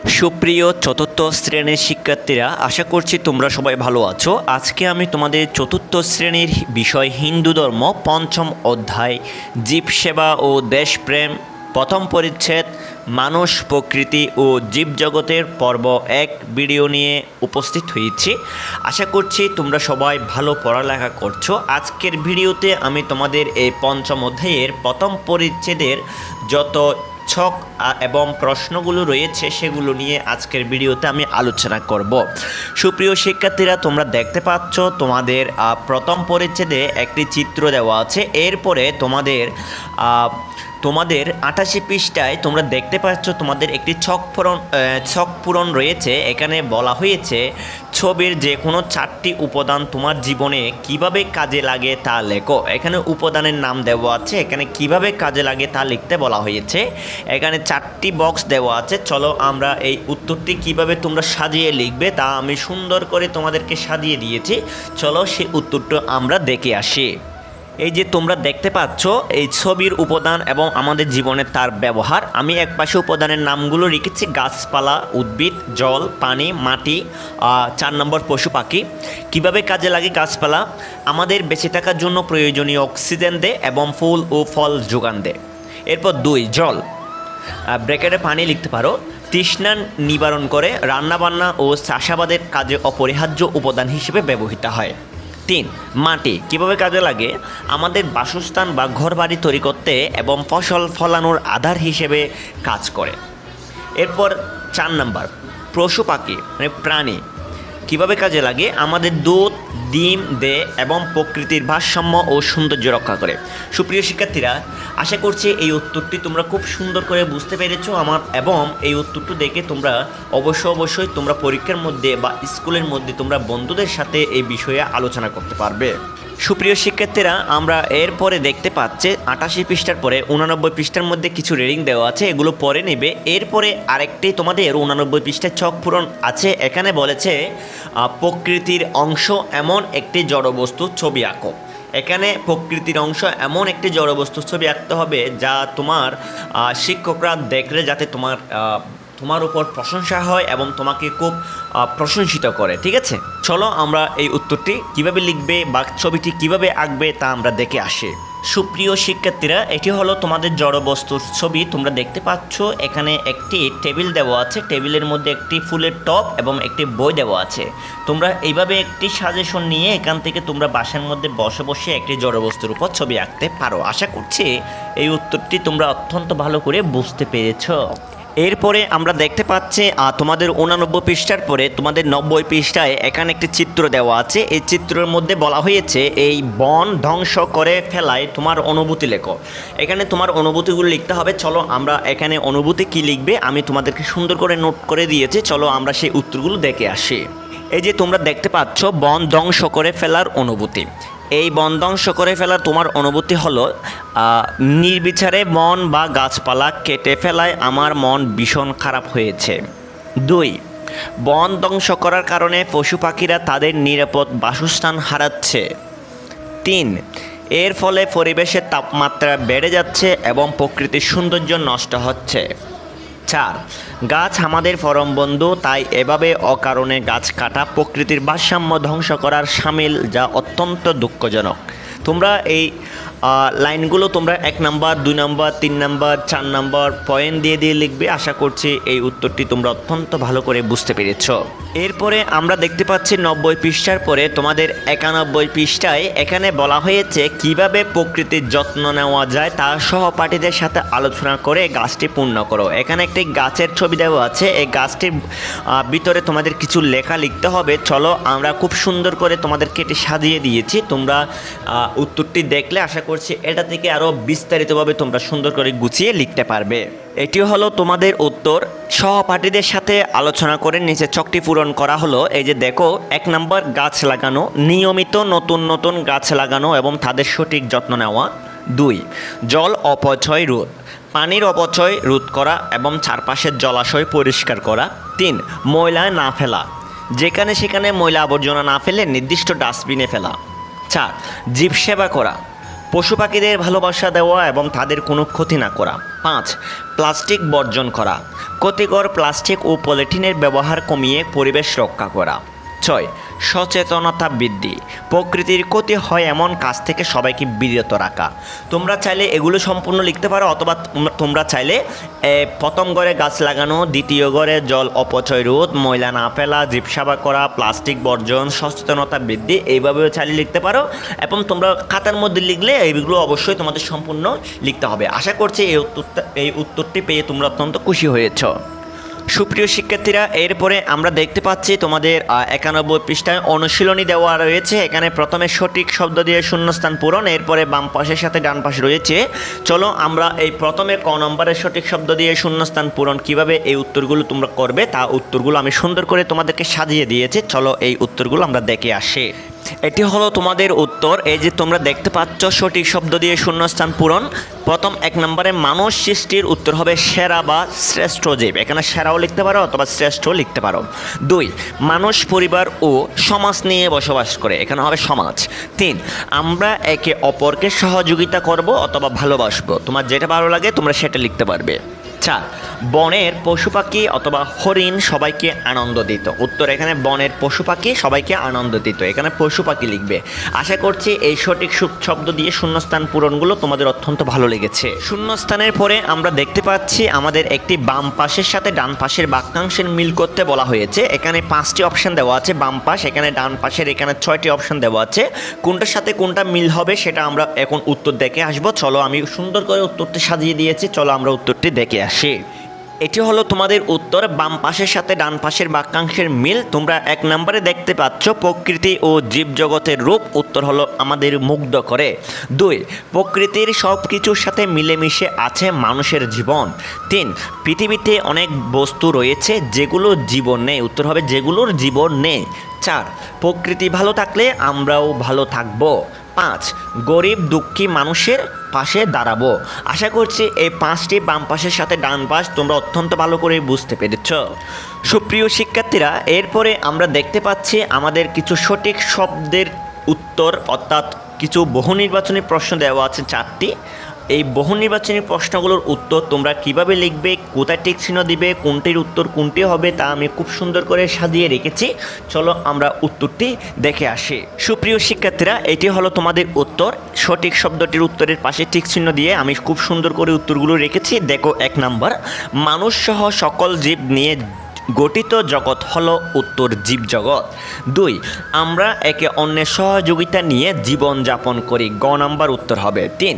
সুপ্রিয় চতুর্থ শ্রেণীর শিক্ষার্থীরা, আশা করছি তোমরা সবাই ভালো আছো। আজকে আমি তোমাদের চতুর্থ শ্রেণীর বিষয় হিন্দু ধর্ম পঞ্চম অধ্যায় জীব সেবা ও দেশপ্রেম প্রথম পরিচ্ছেদ মানুষ প্রকৃতি ও জীবজগতের পর্ব 1 ভিডিও নিয়ে উপস্থিত হয়েছি। আশা করছি তোমরা সবাই ভালো পড়ালেখা করছো। আজকের ভিডিওতে আমি তোমাদের এই পঞ্চম অধ্যায়ের প্রথম পরিচ্ছেদের যত ছক এবং প্রশ্নগুলো রয়েছে সেগুলো নিয়ে আজকের ভিডিওতে আমি আলোচনা করব। সুপ্রিয় শিক্ষার্থীরা, তোমরা দেখতে পাচ্ছ তোমাদের প্রথম পরিচ্ছেদে একটি চিত্র দেওয়া আছে। এরপরে তোমাদের 88 পৃষ্ঠায় তোমরা দেখতে পাচ্ছ তোমাদের একটি ছক পূরণ রয়েছে। এখানে বলা হয়েছে ছবির যে কোনো 4টি উপাদান তোমার জীবনে কিভাবে কাজে লাগে তা লেখো। এখানে উপাদানের নাম দেওয়া আছে, এখানে কিভাবে কাজে লাগে তা লিখতে বলা হয়েছে। এখানে 4টি বক্স দেওয়া আছে। চলো আমরা এই উত্তরটি কিভাবে তোমরা সাজিয়ে লিখবে তা আমি সুন্দর করে তোমাদেরকে সাজিয়ে দিয়েছি। চলো সেই উত্তরটা আমরা দেখে আসি। এই যে তোমরা দেখতে পাচ্ছ এই ছবির উপাদান এবং আমাদের জীবনে তার ব্যবহার। আমি একপাশে উপাদানের নামগুলো লিখেছি: গাছপালা, উদ্ভিদ, জল, পানি, মাটি। 4 নম্বর পশু পাখি। কিভাবে কাজে লাগে গাছপালা? আমাদের বেঁচে থাকার জন্য প্রয়োজনীয় অক্সিজেন দেয় এবং ফুল ও ফল যোগান দেয়। এরপর 2 জল, ব্র্যাকেটে পানি লিখতে পারো। তৃষ্ণা নিবারণ করে, রান্নাবান্না ও চাষাবাদের কাজে অপরিহার্য উপাদান হিসেবে ব্যবহৃত হয়। 3 মাটি, কিভাবে কাজে লাগে? আমাদের বাসস্থান বা ঘরবাড়ি তৈরি করতে এবং ফসল ফলানোর আধার হিসেবে কাজ করে। এরপর 4 নম্বর পশু পাখি মানে প্রাণী, কিভাবে কাজে লাগে? আমাদের দুধ, ডিম দেয় এবং প্রকৃতির ভারসাম্য ও সৌন্দর্য রক্ষা করে। সুপ্রিয় শিক্ষার্থীরা, আশা করছি এই উত্তরটি তোমরা খুব সুন্দর করে বুঝতে পেরেছো এবং এই উত্তরটি দেখে তোমরা অবশ্যই তোমরা পরীক্ষার মধ্যে বা স্কুলের মধ্যে তোমরা বন্ধুদের সাথে এই বিষয়ে আলোচনা করতে পারবে। সুপ্রিয় শিক্ষার্থীরা, আমরা এরপরে দেখতে পাচ্ছি 88 পৃষ্ঠার পরে 89 পৃষ্ঠার মধ্যে কিছু রিডিং দেওয়া আছে, এগুলো পরে নেবে। এরপরে আরেকটি তোমাদের 89 পৃষ্ঠার ছক পূরণ আছে। এখানে বলেছে প্রকৃতির অংশ এমন একটি জড়বস্তু ছবি আঁকো। এখানে প্রকৃতির অংশ এমন একটি জড়বস্তু ছবি আঁকতে হবে যা তোমার শিক্ষকরা দেখলে যাতে তোমার উপর প্রশংসা হয় এবং তোমাকে খুব প্রশংসিত করে। ঠিক আছে, চলো আমরা এই উত্তরটি কিভাবে লিখবে বা ছবিটি কিভাবে আঁকবে তা আমরা দেখে আসি। সুপ্রিয় শিক্ষার্থীরা, এটি হলো তোমাদের জড়বস্তুর ছবি। তোমরা দেখতে পাচ্ছ এখানে একটি টেবিল দেওয়া আছে। টেবিলের মধ্যে একটি ফুলের টব এবং একটি বই দেওয়া আছে। তোমরা এইভাবে একটি সাজেশন নিয়ে এখান থেকে তোমরা বাসার মধ্যে বসে বসে একটি জড়বস্তুর উপর ছবি আঁকতে পারো। আশা করছি এই উত্তরটি তোমরা অত্যন্ত ভালো করে বুঝতে পেরেছো। এরপরে আমরা দেখতে পাচ্ছি তোমাদের 89 পৃষ্ঠার পরে তোমাদের 90 পৃষ্ঠায় এখানে একটি চিত্র দেওয়া আছে। এই চিত্রের মধ্যে বলা হয়েছে এই বন ধ্বংস করে ফেলায় তোমার অনুভূতি লেখো। এখানে তোমার অনুভূতিগুলো লিখতে হবে। চলো আমরা এখানে অনুভূতি কি লিখবে আমি তোমাদেরকে সুন্দর করে নোট করে দিয়েছি। চলো আমরা সেই উত্তরগুলো দেখে আসি। এই যে তোমরা দেখতে পাচ্ছ বন ধ্বংস করে ফেলার অনুভূতি। এই বন ধ্বংস করে ফেলার তোমার অনুভূতি হলো নির্বিচারে বন বা গাছপালা কেটে ফেলায় আমার মন ভীষণ খারাপ হয়েছে। 2 বন ধ্বংস করার কারণে পশু পাখিরা তাদের নিরাপদ বাসস্থান হারাচ্ছে। 3 এর ফলে পরিবেশের তাপমাত্রা বেড়ে যাচ্ছে এবং প্রকৃতির সৌন্দর্য নষ্ট হচ্ছে। 4 গাছ আমাদের পরম বন্ধু, তাই এভাবে অকারণে গাছ কাটা প্রকৃতির ভারসাম্য ধ্বংস করার শামিল, যা অত্যন্ত দুঃখজনক। তোমরা এই লাইনগুলো তোমরা 1 নম্বর, 2 নম্বর, 3 নম্বর, 4 নম্বর পয়েন্ট দিয়ে লিখবে। আশা করছি এই উত্তরটি তোমরা অত্যন্ত ভালো করে বুঝতে পেরেছ। এরপরে আমরা দেখতে পাচ্ছি 90 পৃষ্ঠার পরে তোমাদের 91 পৃষ্ঠায় এখানে বলা হয়েছে কিভাবে প্রকৃতির যত্ন নেওয়া যায় তা সহপাঠীদের সাথে আলোচনা করে গাছটি পূর্ণ করো। এখানে একটি গাছের ছবি দেওয়া আছে। এই গাছটির ভিতরে তোমাদের কিছু লেখা লিখতে হবে। চলো আমরা খুব সুন্দর করে তোমাদেরকে এটি সাজিয়ে দিয়েছি। তোমরা উত্তরটি দেখলে আশা করছি এটা থেকে আরও বিস্তারিতভাবে তোমরা সুন্দর করে গুছিয়ে লিখতে পারবে। এটি হলো তোমাদের উত্তর। সহপাঠীদের সাথে আলোচনা করে নিচে ছকটি পূরণ করা হলো। এই যে দেখো, 1 নম্বর গাছ লাগানো, নিয়মিত নতুন গাছ লাগানো এবং তাদের সঠিক যত্ন নেওয়া। 2 জল অপচয় রোধ, পানির অপচয় রোধ করা এবং চারপাশের জলাশয় পরিষ্কার করা। 3 ময়লা না ফেলা, যেখানে সেখানে ময়লা আবর্জনা না ফেলে নির্দিষ্ট ডাস্টবিনে ফেলা। 4 জীব সেবা করা, পশু পাখিদের ভালোবাসা দেওয়া এবং তাদের কোনো ক্ষতি না করা। 5 প্লাস্টিক বর্জন করা, ক্ষতিকর প্লাস্টিক ও পলিথিনের ব্যবহার কমিয়ে পরিবেশ রক্ষা করা। 6 সচেতনতা বৃদ্ধি, প্রকৃতির ক্ষতি হয় এমন কাজ থেকে সবাইকে বিরত রাখা। তোমরা চাইলে এগুলো সম্পূর্ণ লিখতে পারো, অথবা তোমরা চাইলে প্রথম ঘরে গাছ লাগানো, দ্বিতীয় ঘরে জল অপচয় রোধ, ময়লা না ফেলা, জীব সেবা করা, প্লাস্টিক বর্জন, সচেতনতা বৃদ্ধি, এইভাবেও চাইলে লিখতে পারো। এবং তোমরা খাতার মধ্যে লিখলে এইগুলো অবশ্যই তোমাদের সম্পূর্ণ লিখতে হবে। আশা করছি এই উত্তরটি পেয়ে তোমরা অত্যন্ত খুশি হয়েছ। সুপ্রিয় শিক্ষার্থীরা, এরপরে আমরা দেখতে পাচ্ছি তোমাদের 91 পৃষ্ঠায় অনুশীলনী দেওয়া রয়েছে। এখানে প্রথমে সঠিক শব্দ দিয়ে শূন্যস্থান পূরণ, এরপরে বাম পাশের সাথে ডান পাশে রয়েছে। চলো আমরা এই প্রথমে ক নম্বরের সঠিক শব্দ দিয়ে শূন্যস্থান পূরণ কিভাবে এই উত্তরগুলো তোমরা করবে তা উত্তরগুলো আমি সুন্দর করে তোমাদেরকে সাজিয়ে দিয়েছি। চলো এই উত্তরগুলো আমরা দেখে আসি। এটি হলো তোমাদের উত্তর। এই যে তোমরা দেখতে পাচ্ছ সঠিক শব্দ দিয়ে শূন্যস্থান পূরণ। প্রথম 1 নম্বরে মানুষ সৃষ্টির উত্তর হবে সেরা বা শ্রেষ্ঠ জীব, এখানে সেরাও লিখতে পারো অথবা শ্রেষ্ঠ লিখতে পারো। 2 মানুষ পরিবার ও সমাজ নিয়ে বসবাস করে, এখানে হবে সমাজ। 3 আমরা একে অপরকে সহযোগিতা করব অথবা ভালোবাসবো, তোমার যেটা ভালো লাগে তোমরা সেটা লিখতে পারবে। 4 বনের পশু পাখি অথবা হরিণ সবাইকে আনন্দ দিত, উত্তর এখানে বনের পশু পাখি সবাইকে আনন্দ দিত, এখানে পশু পাখি লিখবে। আশা করছি এই সঠিক শব্দ দিয়ে শূন্যস্থান পূরণগুলো তোমাদের অত্যন্ত ভালো লেগেছে। শূন্যস্থানের পরে আমরা দেখতে পাচ্ছি আমাদের একটি বাম পাশের সাথে ডান পাশের বাক্যাংশের মিল করতে বলা হয়েছে। এখানে 5টি অপশন দেওয়া আছে, বাম পাশ, এখানে ডান পাশের এখানে 6টি অপশন দেওয়া আছে। কোনটার সাথে কোনটা মিল হবে সেটা আমরা এখন উত্তর দেখে আসবো। চলো আমি সুন্দর করে উত্তরটি সাজিয়ে দিয়েছি, চলো আমরা উত্তরটি দেখে আসি। এটি হলো তোমাদের উত্তর, বাম পাশের সাথে ডান পাশের বাক্যাংশের মিল। তোমরা 1 নম্বরে দেখতে পাচ্ছ প্রকৃতি ও জীবজগতের রূপ, উত্তর হলো আমাদের মুগ্ধ করে। 2 প্রকৃতির সব কিছুর সাথে মিলেমিশে আছে মানুষের জীবন। 3 পৃথিবীতে অনেক বস্তু রয়েছে যেগুলো জীবন নেই, উত্তর হবে যেগুলোর জীবন নেই। 4 প্রকৃতি ভালো থাকলে আমরাও ভালো থাকবো। 5 গরিব দুঃখী মানুষের পাশে দাঁড়াবো। আশা করছি এই 5টি বাম পাশের সাথে ডান পাশ তোমরা অত্যন্ত ভালো করে বুঝতে পেরেছ। সুপ্রিয় শিক্ষার্থীরা, এরপরে আমরা দেখতে পাচ্ছি আমাদের কিছু সঠিক শব্দের উত্তর, অর্থাৎ কিছু বহু নির্বাচনী প্রশ্ন দেওয়া আছে 4টি। এই বহু নির্বাচনী প্রশ্নগুলোর উত্তর তোমরা কিভাবে লিখবে, কোথায় টিক চিহ্ন দিবে, কোনটির উত্তর কোনটি হবে তা আমি খুব সুন্দর করে সাজিয়ে রেখেছি। চলো আমরা উত্তরটি দেখে আসি। সুপ্রিয় শিক্ষার্থীরা, এটি হলো তোমাদের উত্তর। সঠিক শব্দটির উত্তরের পাশে টিক চিহ্ন দিয়ে আমি খুব সুন্দর করে উত্তরগুলো রেখেছি। দেখো 1 নম্বর মানুষ সহ সকল জীব নিয়ে গঠিত জগৎ হলো উত্তর জীবজগৎ। 2 আমরা একে অন্যের সহযোগিতা নিয়ে জীবন যাপন করি, গ নাম্বার উত্তর হবে। 3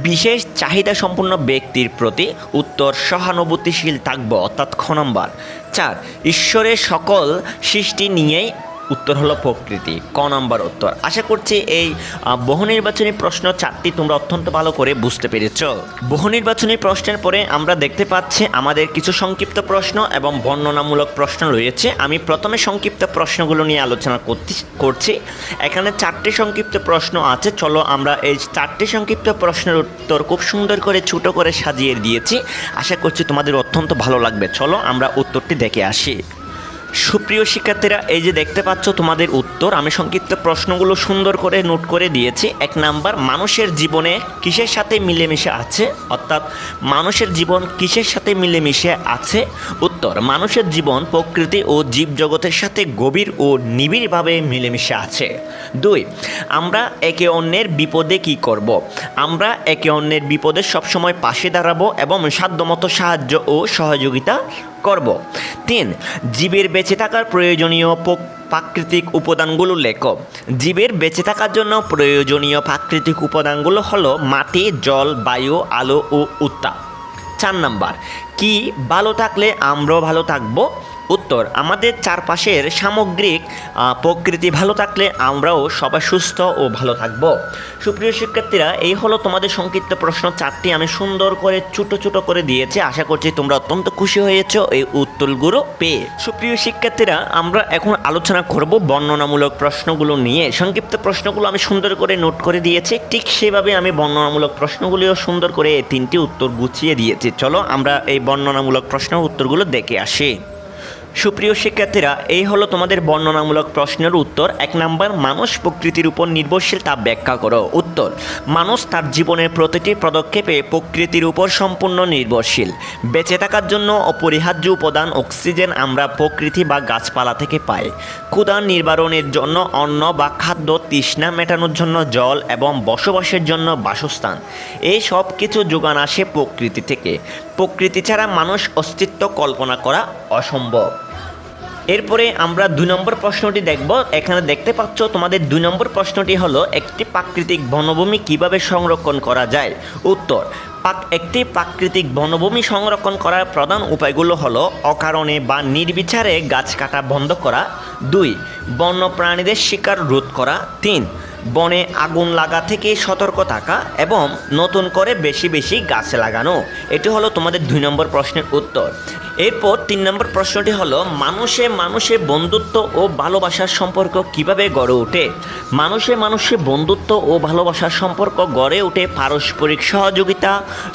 বিশেষ চাহিদা সম্পন্ন ব্যক্তির প্রতি, উত্তর সহানুভূতিশীল থাকবো, অর্থাৎ খ নাম্বার। 4 ঈশ্বরের সকল সৃষ্টি নিয়েই, উত্তর হলো প্রকৃতি, ক নাম্বার উত্তর। আশা করছি এই বহু নির্বাচনী প্রশ্ন 4টি তোমরা অত্যন্ত ভালো করে বুঝতে পেরেছ। বহু নির্বাচনী প্রশ্নের পরে আমরা দেখতে পাচ্ছি আমাদের কিছু সংক্ষিপ্ত প্রশ্ন এবং বর্ণনামূলক প্রশ্ন রয়েছে। আমি প্রথমে সংক্ষিপ্ত প্রশ্নগুলো নিয়ে আলোচনা করছি। এখানে 4টি সংক্ষিপ্ত প্রশ্ন আছে। চলো আমরা এই 4টি সংক্ষিপ্ত প্রশ্নের উত্তর খুব সুন্দর করে ছোট করে সাজিয়ে দিয়েছি। আশা করছি তোমাদের অত্যন্ত ভালো লাগবে। চলো আমরা উত্তরটি দেখে আসি। সুপ্রিয় শিক্ষার্থীরা, এই যে দেখতে পাচ্ছ তোমাদের উত্তর, আমি সংক্ষিপ্ত প্রশ্নগুলো সুন্দর করে নোট করে দিয়েছি। 1 নাম্বার মানুষের জীবনে কিসের সাথে মিলেমিশে আছে, অর্থাৎ মানুষের জীবন কিসের সাথে মিলেমিশে আছে, উত্তর মানুষের জীবন প্রকৃতি ও জীবজগতের সাথে গভীর ও নিবিড়ভাবে মিলেমিশে আছে। 2 আমরা একে অন্যের বিপদে কি করব, আমরা একে অন্যের বিপদে সবসময় পাশে দাঁড়াবো এবং সাধ্যমতো সাহায্য ও সহযোগিতা করব। 3 জীবের বেঁচে থাকার প্রয়োজনীয় প্রাকৃতিক উপাদানগুলো লেখো। জীবের বেঁচে থাকার জন্য প্রয়োজনীয় প্রাকৃতিক উপাদানগুলো হলো মাটি, জল, বায়ু, আলো ও উত্তাপ। 4 নাম্বার কি ভালো থাকলে আমরাও ভালো থাকবো, উত্তর আমাদের চারপাশের সামগ্রিক প্রকৃতি ভালো থাকলে আমরাও সবাই সুস্থ ও ভালো থাকবো। সুপ্রিয় শিক্ষার্থীরা, এই হলো তোমাদের সংক্ষিপ্ত প্রশ্ন 4টি আমি সুন্দর করে ছোট ছোট করে দিয়েছি। আশা করছি তোমরা অত্যন্ত খুশি হয়েছো এই উত্তরগুলো পেয়ে। সুপ্রিয় শিক্ষার্থীরা, আমরা এখন আলোচনা করব বর্ণনামূলক প্রশ্নগুলো নিয়ে। সংক্ষিপ্ত প্রশ্নগুলো আমি সুন্দর করে নোট করে দিয়েছি, ঠিক সেভাবে আমি বর্ণনামূলক প্রশ্নগুলিও সুন্দর করে 3টি উত্তর গুছিয়ে দিয়েছি। চলো আমরা এই বর্ণনামূলক প্রশ্নের উত্তরগুলো দেখে আসি। সুপ্রিয় শিক্ষার্থীরা, এই হলো তোমাদের বর্ণনামূলক প্রশ্নের উত্তর। 1 নাম্বার, মানুষ প্রকৃতির উপর নির্ভরশীল তা ব্যাখ্যা করো। উত্তর, মানুষ তার জীবনের প্রতিটি পদক্ষেপে প্রকৃতির উপর সম্পূর্ণ নির্ভরশীল। বেঁচে থাকার জন্য অপরিহার্য উপাদান অক্সিজেন আমরা প্রকৃতি বা গাছপালা থেকে পাই। ক্ষুধা নিবারণের জন্য অন্ন বা খাদ্য, তৃষ্ণা মেটানোর জন্য জল এবং বসবাসের জন্য বাসস্থান, এই সব কিছু যোগান আসে প্রকৃতি থেকে। প্রকৃতি ছাড়া মানুষ অস্তিত্ব কল্পনা করা অসম্ভব। এরপরে আমরা 2 নম্বর প্রশ্নটি দেখব। এখানে দেখতে পাচ্ছ তোমাদের 2 নম্বর প্রশ্নটি হলো, একটি প্রাকৃতিক বনভূমি কিভাবে সংরক্ষণ করা যায়। উত্তর, একটি প্রাকৃতিক বনভূমি সংরক্ষণ করার প্রধান উপায়গুলো হলো অকারণে বা নির্বিচারে গাছ কাটা বন্ধ করা, 2 বন্যপ্রাণীদের শিকার রোধ করা, 3 বনে আগুন লাগা থেকে সতর্ক থাকা এবং নতুন করে বেশি বেশি গাছ লাগানো। এটি হলো তোমাদের 2 নম্বর প্রশ্নের উত্তর। এরপর 3 নম্বর প্রশ্নটি হলো, মানুষে বন্ধুত্ব ও ভালোবাসার সম্পর্ক কিভাবে গড়ে ওঠে। মানুষে বন্ধুত্ব ও ভালোবাসার সম্পর্ক গড়ে ওঠে পারস্পরিক সহযোগিতা,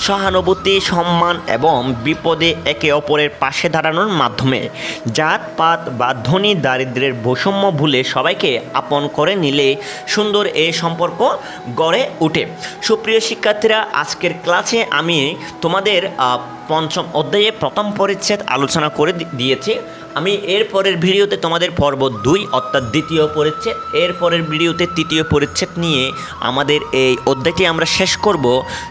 সহানুভূতি, সম্মান এবং বিপদে একে অপরের পাশে দাঁড়ানোর মাধ্যমে। জাতপাত বা ধনী দারিদ্র্যের বৈষম্য ভুলে সবাইকে আপন করে নিলে সুন্দর এই সম্পর্ক গড়ে ওঠে। সুপ্রিয় শিক্ষার্থীরা, আজকের ক্লাসে আমি তোমাদের 5ম অধ্যায়ে প্রথম পরিচ্ছেদ আলোচনা করে দিয়েছি। আমি এর পরের ভিডিওতে তোমাদের পর্ব 2 অর্থাৎ দ্বিতীয় পরিচ্ছেদ, এর পরের ভিডিওতে তৃতীয় পরিচ্ছেদ নিয়ে আমাদের এই অধ্যায়টি আমরা শেষ করব।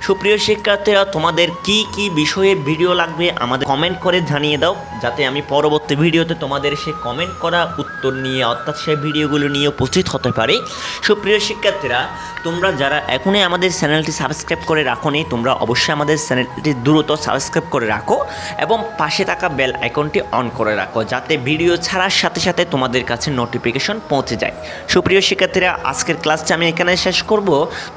সুপ্রিয় শিক্ষার্থীরা, তোমাদের কি কি বিষয়ে ভিডিও লাগবে আমাদের কমেন্ট করে জানিয়ে দাও, যাতে আমি পরবর্তী ভিডিওতে তোমাদের সে কমেন্ট করা উত্তর নিয়ে অর্থাৎ সেই ভিডিওগুলো নিয়ে উপস্থিত হতে পারি। সুপ্রিয় শিক্ষার্থীরা, তোমরা যারা এখনই আমাদের চ্যানেলটি সাবস্ক্রাইব করে রাখোনি, তোমরা অবশ্যই আমাদের চ্যানেলটি দ্রুত সাবস্ক্রাইব করে রাখো এবং পাশে থাকা বেল আইকনটি অন করে রাখো, যাতে ভিডিও ছাড়ার সাথে সাথে তোমাদের কাছে নোটিফিকেশন পৌঁছে যায়। সুপ্রিয় শিক্ষার্থীরা, আজকের ক্লাসটা আমি এখানে শেষ করব।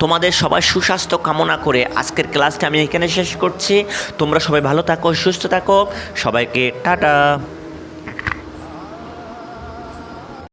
তোমাদের সবার সুস্বাস্থ্য কামনা করে আজকের ক্লাসটা আমি এখানে শেষ করছি। তোমরা সবাই ভালো থাকো, সুস্থ থাকো। সবাইকে টাটা।